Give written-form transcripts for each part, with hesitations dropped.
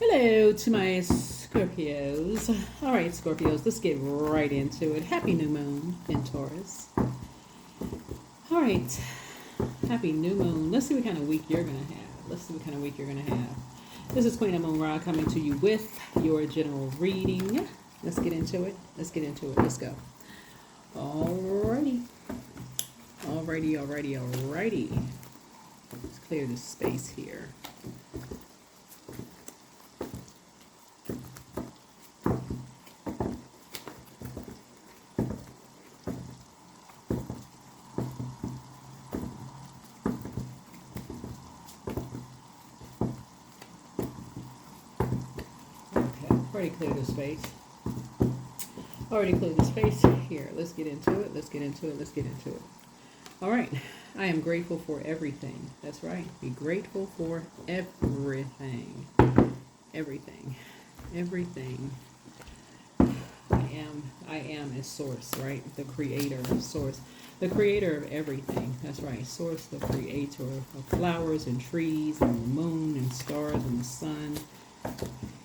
Hello to my Scorpios. All right, Scorpios, let's get right into it. Happy new moon in Taurus. All right, happy new moon. Let's see what kind of week you're going to have. Let's see what kind of week you're going to have. This is Queen Amun Ra coming to you with your general reading. Let's get into it. Let's get into it. Let's go. Alrighty. Alrighty. Let's clear this space here. Already cleared the space. Already cleared the space. Here, let's get into it. Let's get into it. All right. I am grateful for everything. That's right. Be grateful for everything. Everything. I am a source, right? The creator, source. The creator of everything. That's right. Source, the creator of flowers and trees and the moon and stars and the sun.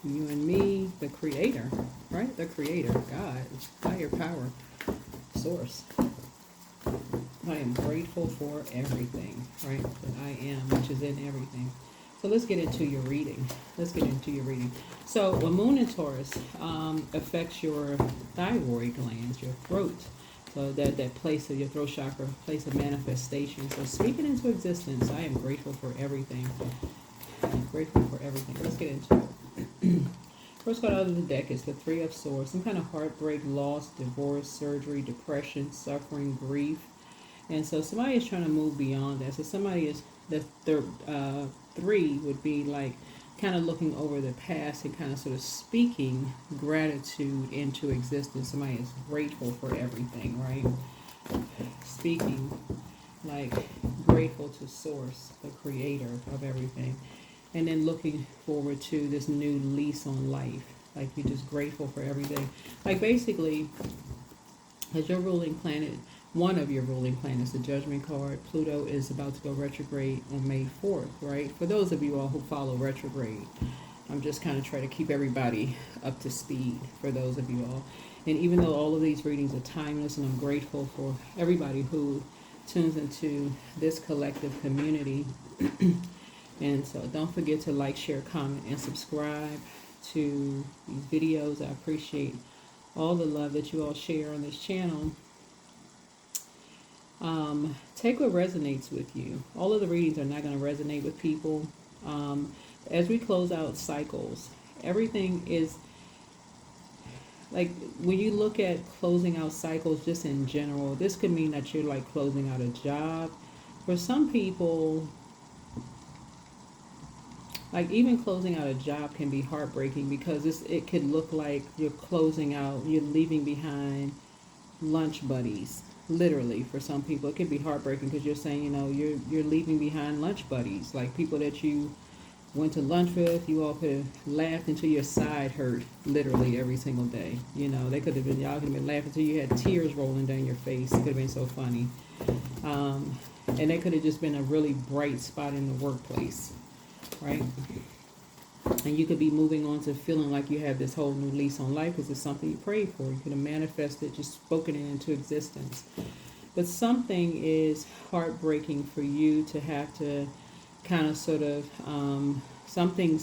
You and me, the creator, right? The creator, God, higher power, source. I am grateful for everything, right? That I am, which is in everything. So let's get into your reading. So a moon in Taurus affects your thyroid glands, your throat. So that place of your throat chakra, place of manifestation. So speak it into existence. I am grateful for everything. Let's get into it. First card out of the deck is the Three of Swords. Some kind of heartbreak, loss, divorce, surgery, depression, suffering, grief. And so somebody is trying to move beyond that. So somebody is, the three would be like kind of looking over the past and kind of sort of speaking gratitude into existence. Somebody is grateful for everything, right? Speaking like grateful to source, the creator of everything. And then looking forward to this new lease on life. Like you're just grateful for everything. Like basically, as your ruling planet, one of your ruling planets, the Judgment card, Pluto is about to go retrograde on May 4th, right? For those of you all who follow retrograde, I'm just kind of trying to keep everybody up to speed for those of you all. And even though all of these readings are timeless, and I'm grateful for everybody who tunes into this collective community. And so don't forget to like, share, comment, and subscribe to these videos. I appreciate all the love that you all share on this channel. Take what resonates with you. All of the readings are not going to resonate with people. As we close out cycles, everything is like when you look at closing out cycles just in general, this could mean that you're like closing out a job. For some people, like even closing out a job can be heartbreaking because it could look like you're closing out, you're leaving behind lunch buddies. Literally, for some people, it could be heartbreaking because you're saying, you're leaving behind lunch buddies, like people that you went to lunch with. You all could have laughed until your side hurt, literally every single day. They could have been, y'all could have been laughing until you had tears rolling down your face. It could have been so funny, and it could have just been a really bright spot in the workplace. Right? And you could be moving on to feeling like you have this whole new lease on life because it's something you prayed for. You could have manifested, just spoken it into existence. But something is heartbreaking for you to have to kind of sort of, something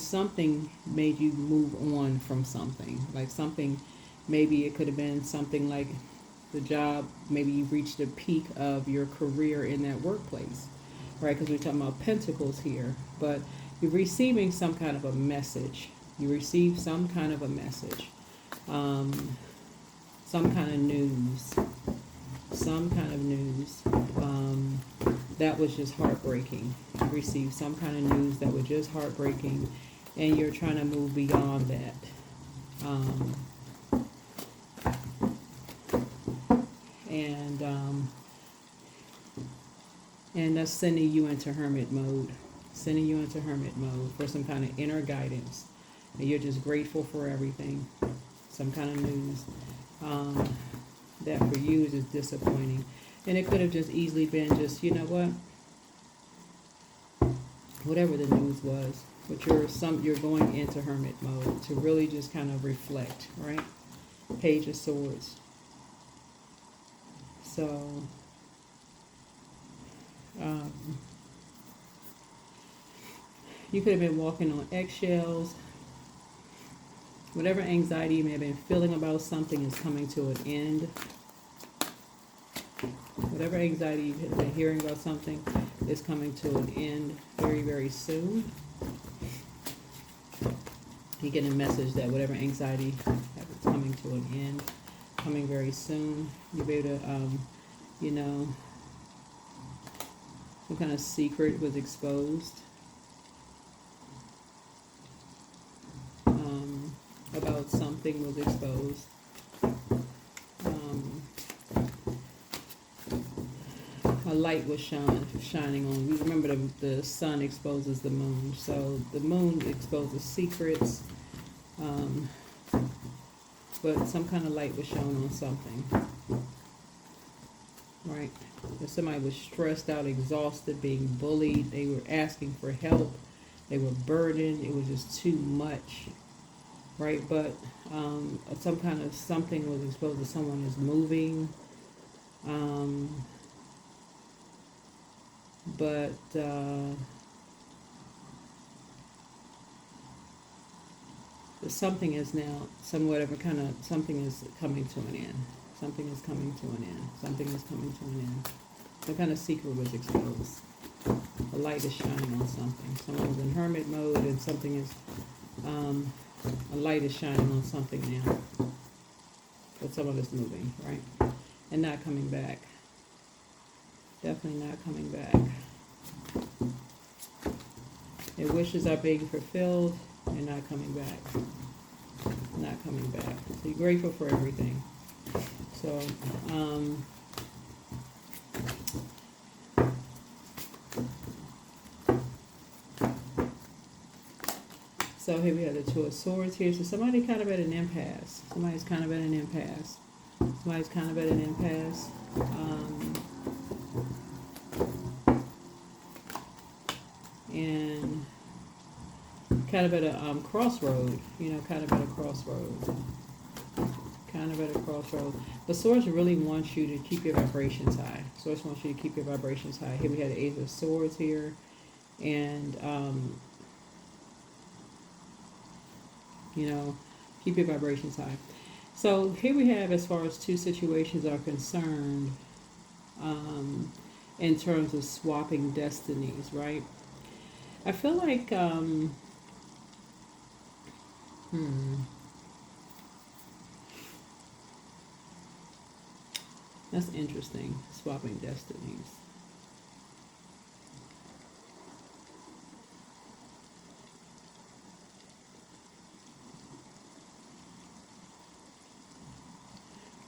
made you move on from something. Like something, maybe it could have been something like the job, maybe you reached the peak of your career in that workplace. Right? Because we're talking about pentacles here. But you're receiving some kind of a message. You receive some kind of a message. Some kind of news. That was just heartbreaking. You received some kind of news that was just heartbreaking. And you're trying to move beyond that. And that's sending you into hermit mode. For some kind of inner guidance. And you're just grateful for everything. Some kind of news that for you is just disappointing. And it could have just easily been just, whatever the news was, but you're going into hermit mode to really just kind of reflect, right? Page of Swords. So, you could have been walking on eggshells. Whatever anxiety you may have been feeling about something is coming to an end. Whatever anxiety you've been hearing about something is coming to an end very, very soon. You get a message that whatever anxiety is coming to an end, coming very soon. You'll be able to, some kind of secret was exposed about something was exposed. A light was shining on. You remember the sun exposes the moon, so the moon exposes secrets. But some kind of light was shown on something, right? If somebody was stressed out, exhausted, being bullied, they were asking for help, they were burdened, it was just too much, right? But some kind of something was exposed that someone is moving, but something is now, something is coming to an end. Something is coming to an end. Something is coming to an end. Some kind of secret was exposed. A light is shining on something. Someone was in hermit mode and something is, a light is shining on something now. But someone is moving, right? And not coming back. Definitely not coming back. Their wishes are being fulfilled and not coming back. Not coming back. So you're grateful for everything. So, so here we have the Two of Swords here. So somebody kind of at an impasse. Somebody's kind of at an impasse. Somebody's kind of at an impasse. And kind of at a crossroad, kind of at a crossroad. Kind of at a crossroad. The Swords really wants you to keep your vibrations high. Swords wants you to keep your vibrations high. Here we have the Ace of Swords here. And, keep your vibrations high. So here we have, as far as two situations are concerned, in terms of swapping destinies, right? I feel like, that's interesting, swapping destinies.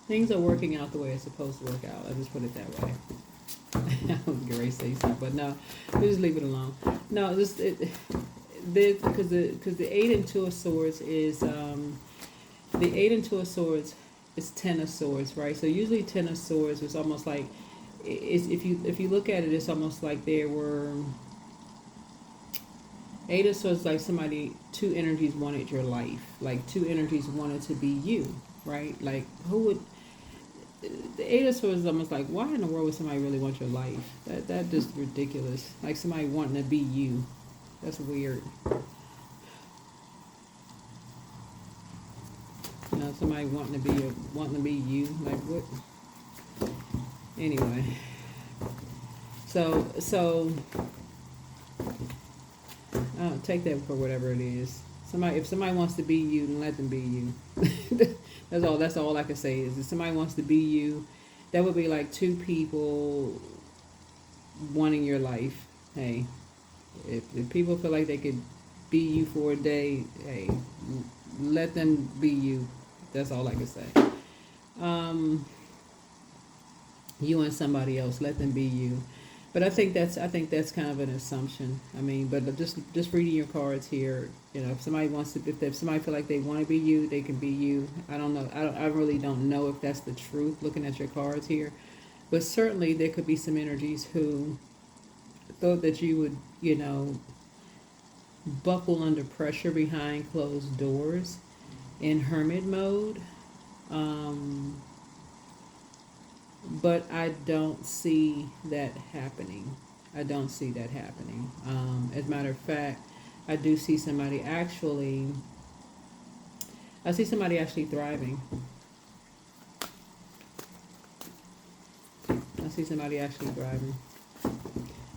Things are working out the way it's supposed to work out. I'll just put it that way. I was going to say something, but no, we'll just leave it alone. No, because the 8 and 2 of Swords is the 8 and 2 of Swords is 10 of Swords, right? So usually 10 of Swords is almost like, if you look at it, it's almost like there were 8 of Swords, like two energies wanted your life, like two energies wanted to be you, right? Like who would? The 8 of Swords is almost like, why in the world would somebody really want your life? That just ridiculous. Like somebody wanting to be you. That's weird. Somebody wanting to be you. Like what? Anyway. So take that for whatever it is. If somebody wants to be you, then let them be you. That's all I can say is if somebody wants to be you, that would be like two people wanting your life. Hey, if people feel like they could be you for a day, hey, let them be you. That's all I can say. You and somebody else, let them be you. But I think that's kind of an assumption. I mean, but just reading your cards here, if somebody if somebody feel like they want to be you, they can be you. I don't know. I really don't know if that's the truth. Looking at your cards here, but certainly there could be some energies who thought that you would, buckle under pressure behind closed doors in hermit mode. Um, but I don't see that happening. I don't see that happening. As a matter of fact, I do see somebody actually, I see somebody actually thriving. I see somebody actually thriving.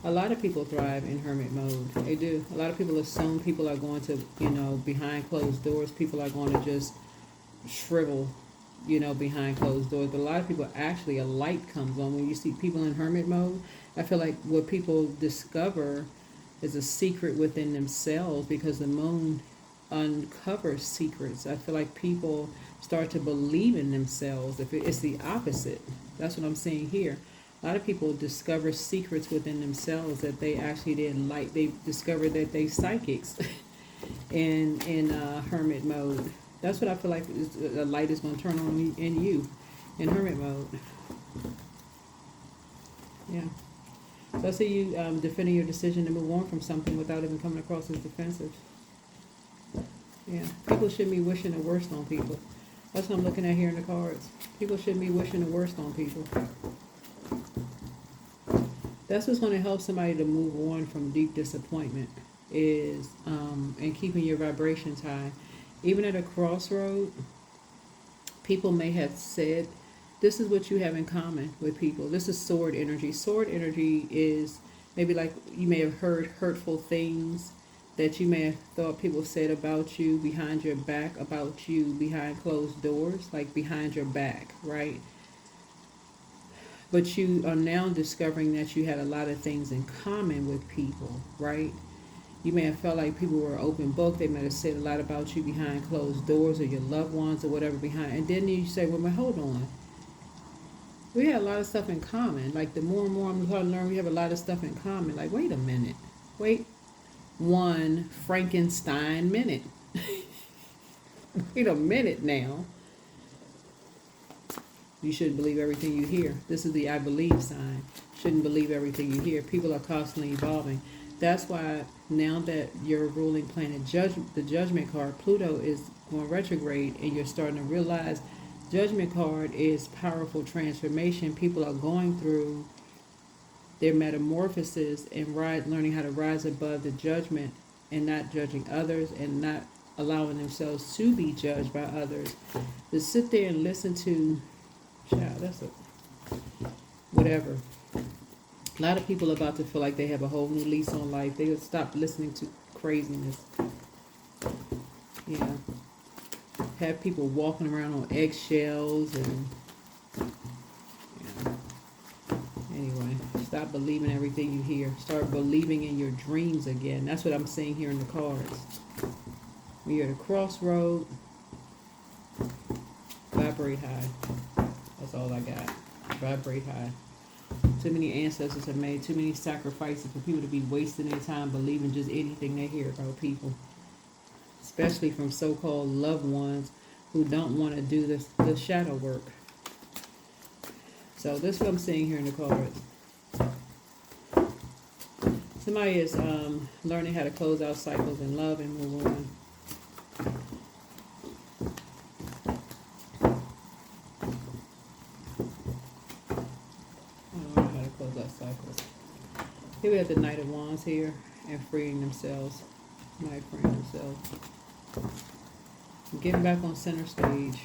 A lot of people thrive in hermit mode. They do. A lot of people assume people are going to, behind closed doors, people are going to just shrivel, behind closed doors. But a lot of people actually, a light comes on when you see people in hermit mode. I feel like what people discover is a secret within themselves because the moon uncovers secrets. I feel like people start to believe in themselves. If it's the opposite, that's what I'm seeing here. A lot of people discover secrets within themselves that they actually didn't like. They discovered that they psychics in hermit mode. That's what I feel like the light is going to turn on in you in hermit mode. Yeah. So I see you defending your decision to move on from something without even coming across as defensive. Yeah. People shouldn't be wishing the worst on people. That's what I'm looking at here in the cards. People shouldn't be wishing the worst on people. That's what's going to help somebody to move on from deep disappointment is and keeping your vibrations high. Even at a crossroad, people may have said, this is what you have in common with people. This is sword energy. Sword energy is maybe like you may have heard hurtful things that you may have thought people said about you behind your back, about you behind closed doors, like behind your back, right? But you are now discovering that you had a lot of things in common with people, right? You may have felt like people were open book. They might have said a lot about you behind closed doors or your loved ones or whatever behind. And then you say, well, hold on. We had a lot of stuff in common. Like the more and more I'm starting to learn we have a lot of stuff in common. Like, wait a minute. Wait one Frankenstein minute. Wait a minute now. You shouldn't believe everything you hear. This is the I believe sign. Shouldn't believe everything you hear. People are constantly evolving. That's why now that your ruling planet, the judgment card, Pluto is going retrograde, and you're starting to realize judgment card is powerful transformation. People are going through their metamorphosis and learning how to rise above the judgment and not judging others and not allowing themselves to be judged by others. To sit there and listen to child, that's whatever. A lot of people are about to feel like they have a whole new lease on life. They would stop listening to craziness. Have people walking around on eggshells and anyway, stop believing everything you hear. Start believing in your dreams again. That's what I'm seeing here in the cards. When you're at a crossroad, vibrate high. That's all I got. Vibrate high. Too many ancestors have made too many sacrifices for people to be wasting their time believing just anything they hear about people. Especially from so-called loved ones who don't want to do the shadow work. So this is what I'm seeing here in the cards. Somebody is learning how to close out cycles in love and move on. Here we have the Knight of Wands here and freeing themselves. Somebody freeing themselves. Getting back on center stage.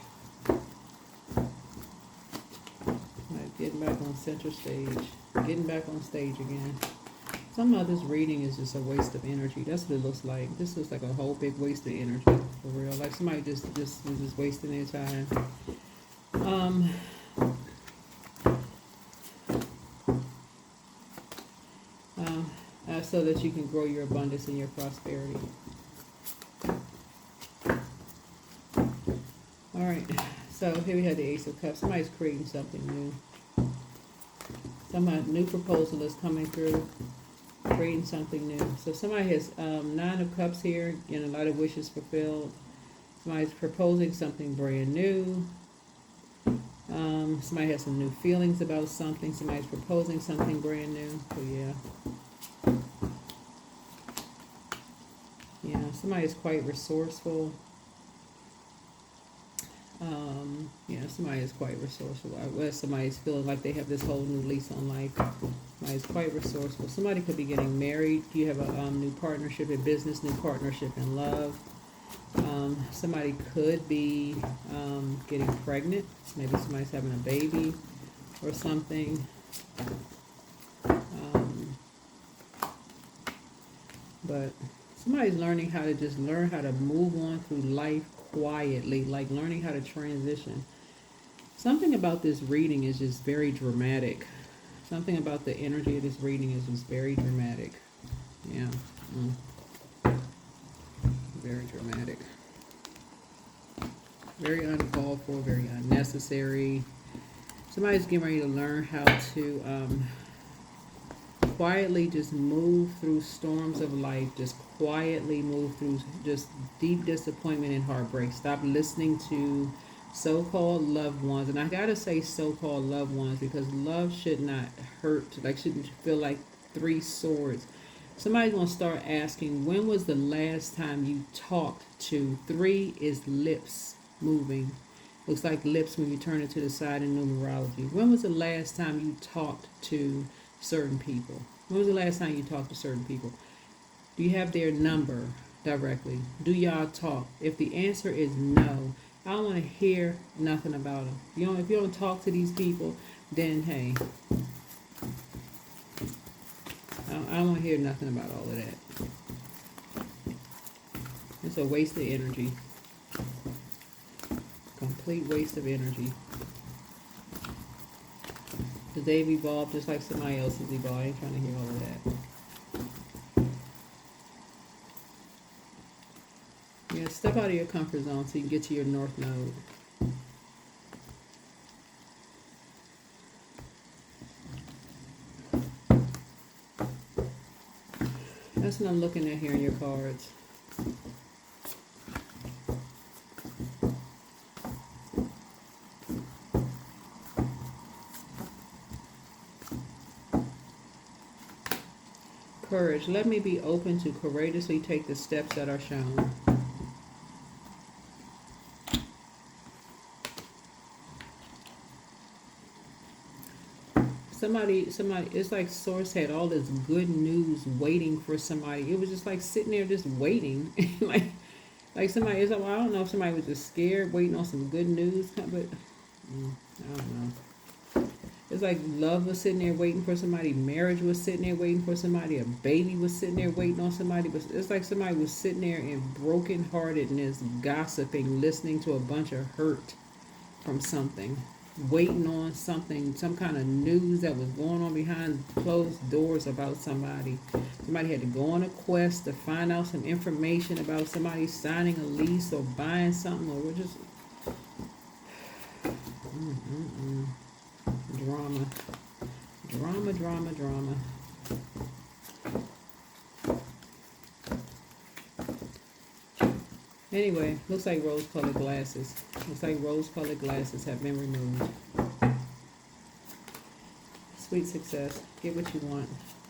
Getting back on center stage. Getting back on stage again. Some of this reading is just a waste of energy. That's what it looks like. This looks like a whole big waste of energy. For real. Like somebody just was just wasting their time. So that you can grow your abundance and your prosperity. Alright, so here we have the Ace of Cups. Somebody's creating something new. Some new proposal is coming through, creating something new. So somebody has 9 of Cups here, getting a lot of wishes fulfilled. Somebody's proposing something brand new. Somebody has some new feelings about something. Somebody's proposing something brand new. So yeah. Somebody is quite resourceful. Yeah, somebody is quite resourceful. Where somebody's feeling like they have this whole new lease on life. Somebody is quite resourceful. Somebody could be getting married. You have a new partnership in business, new partnership in love. Somebody could be getting pregnant. Maybe somebody's having a baby or something. But somebody's learning how to just learn how to move on through life quietly, like learning how to transition. Something about this reading is just very dramatic. Something about the energy of this reading is just very dramatic. Yeah. Very dramatic. Very uncalled for, very unnecessary. Somebody's getting ready to learn how to quietly just move through storms of life. Just quietly move through just deep disappointment and heartbreak. Stop listening to so-called loved ones. And I gotta say so-called loved ones because love should not hurt, like shouldn't feel like three swords. Somebody's gonna start asking, when was the last time you talked to? Three is lips moving. Looks like lips when you turn it to the side in numerology. When was the last time you talked to certain people? When was the last time you talked to certain people? Do you have their number directly? Do y'all talk? If the answer is no, I don't want to hear nothing about them. If you don't talk to these people, then hey, I don't want to hear nothing about all of that. It's a waste of energy. Complete waste of energy. Because they've evolved just like somebody else has evolved. I ain't trying to hear all of that. Yeah, step out of your comfort zone so you can get to your north node. That's what I'm looking at here in your cards. Courage. Let me be open to courageously take the steps that are shown. Somebody, it's like Source had all this good news waiting for somebody. It was just like sitting there just waiting. like somebody, it's like, well, I don't know if somebody was just scared, waiting on some good news, but I don't know. It's like love was sitting there waiting for somebody. Marriage was sitting there waiting for somebody. A baby was sitting there waiting on somebody. But it's like somebody was sitting there in brokenheartedness, gossiping, listening to a bunch of hurt from something, waiting on something, some kind of news that was going on behind closed doors about somebody. Somebody had to go on a quest to find out some information about somebody signing a lease or buying something, or we're just drama. Anyway, looks like rose-colored glasses. Looks like rose-colored glasses have been removed. Sweet success. Get what you want.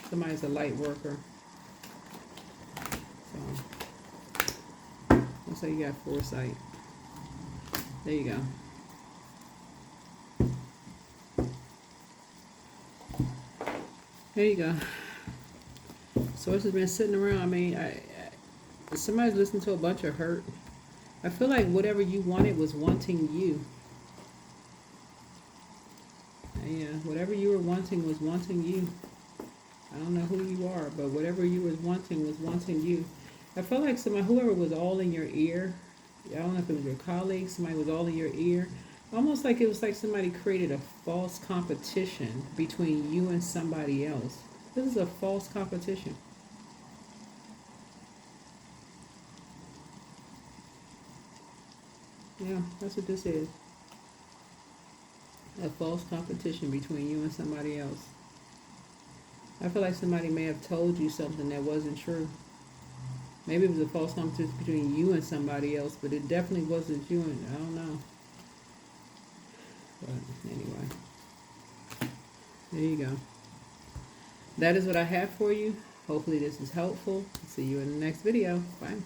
Somebody's a light worker. So, looks like you got foresight. There you go. There you go. Source has been sitting around. I mean, somebody's listening to a bunch of hurt. I feel like whatever you wanted was wanting you. Yeah, whatever you were wanting was wanting you. I don't know who you are, but whatever you was wanting you. I felt like whoever was all in your ear, I don't know if it was your colleague, somebody was all in your ear. Almost like it was like somebody created a false competition between you and somebody else. This is a false competition. Yeah, that's what this is. A false competition between you and somebody else. I feel like somebody may have told you something that wasn't true. Maybe it was a false competition between you and somebody else, but it definitely wasn't you, and I don't know. But anyway, there you go. That is what I have for you. Hopefully this is helpful. See you in the next video. Bye.